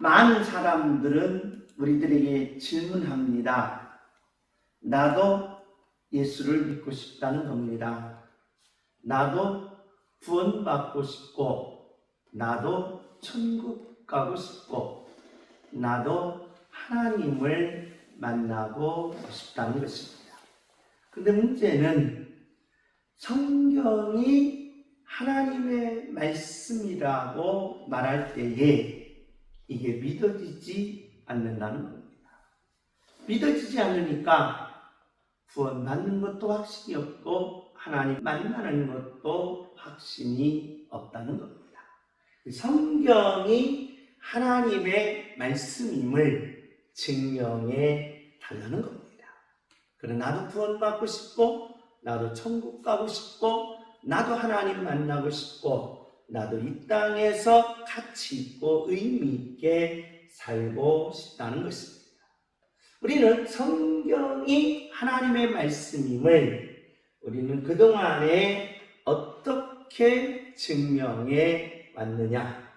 많은 사람들은 우리들에게 질문합니다. 나도 예수를 믿고 싶다는 겁니다. 나도 구원받고 싶고, 나도 천국 가고 싶고, 나도 하나님을 만나고 싶다는 것입니다. 그런데 문제는 성경이 하나님의 말씀이라고 말할 때에 이게 믿어지지 않는다는 겁니다. 믿어지지 않으니까 구원받는 것도 확신이 없고 하나님 만나는 것도 확신이 없다는 겁니다. 성경이 하나님의 말씀임을 증명해 달라는 겁니다. 그러나 나도 구원받고 싶고, 나도 천국 가고 싶고, 나도 하나님 만나고 싶고, 나도 이 땅에서 가치 있고 의미 있게 살고 싶다는 것입니다. 우리는 성경이 하나님의 말씀임을 우리는 그동안에 어떻게 증명해 왔느냐?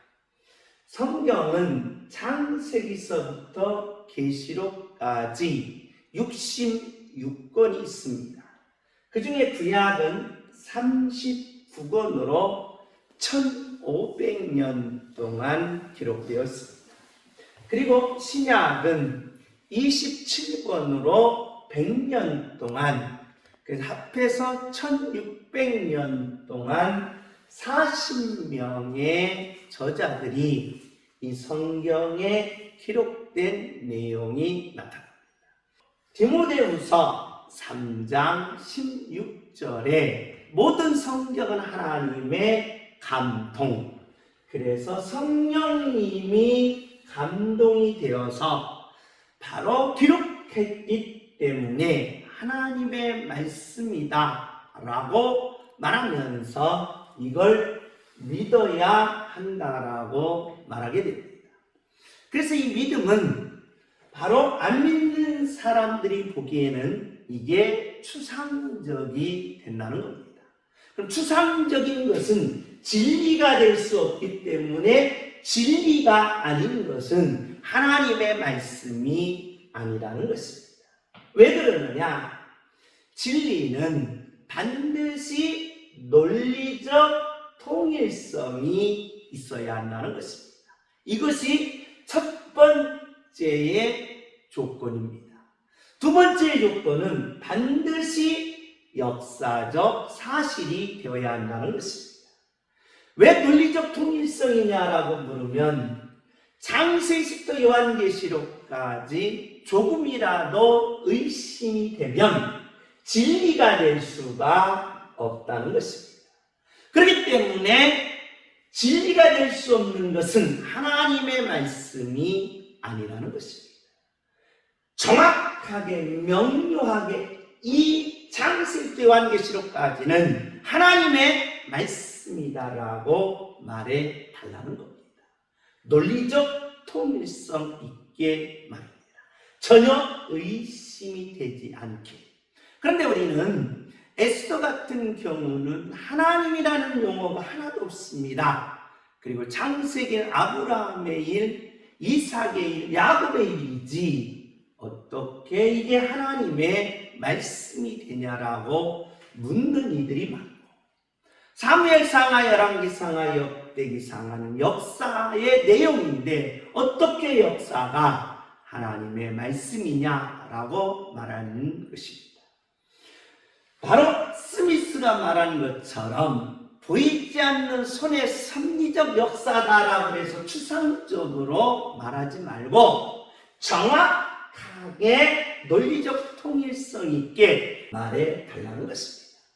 성경은 창세기서부터 계시록까지 66권이 있습니다. 그 중에 구약은 39권으로 1500년 동안 기록되었습니다. 그리고 신약은 27권으로 100년 동안, 그래서 합해서 1600년 동안 40명의 저자들이 이 성경에 기록된 내용이 나타납니다. 디모데후서 3장 16절에 모든 성경은 하나님의 감동, 그래서 성령님이 감동이 되어서 바로 기록했기 때문에 하나님의 말씀이다 라고 말하면서 이걸 믿어야 한다라고 말하게 됩니다. 그래서 이 믿음은 바로 안 믿는 사람들이 보기에는 이게 추상적이 된다는 겁니다. 그럼 추상적인 것은 진리가 될 수 없기 때문에 진리가 아닌 것은 하나님의 말씀이 아니라는 것입니다. 왜 그러느냐? 진리는 반드시 논리적 통일성이 있어야 한다는 것입니다. 이것이 첫 번째의 조건입니다. 두 번째 조건은 반드시 역사적 사실이 되어야 한다는 것입니다. 왜 논리적 통일성이냐라고 물으면 창세기부터 요한계시록까지 조금이라도 의심이 되면 진리가 될 수가 없다는 것입니다. 그렇기 때문에 진리가 될 수 없는 것은 하나님의 말씀이 아니라는 것입니다. 정확하게 명료하게 이 창세기부터 요한계시록까지는 하나님의 말씀이다라고 말해 달라는 겁니다. 논리적 통일성 있게 말입니다. 전혀 의심이 되지 않게. 그런데 우리는 에스더 같은 경우는 하나님이라는 용어가 하나도 없습니다. 그리고 창세기는 아브라함의 일, 이삭의 일, 야곱의 일이지 어떻게 이게 하나님의 말씀이 되냐라고 묻는 이들이 많고, 사무엘상하, 열왕기상하, 역대기상하는 역사의 내용인데 어떻게 역사가 하나님의 말씀이냐라고 말하는 것입니다. 바로 스미스가 말한 것처럼 보이지 않는 손의 섭리적 역사다라고 해서 추상적으로 말하지 말고 정확하게 논리적 통일성 있게 말해 달라는 것입니다.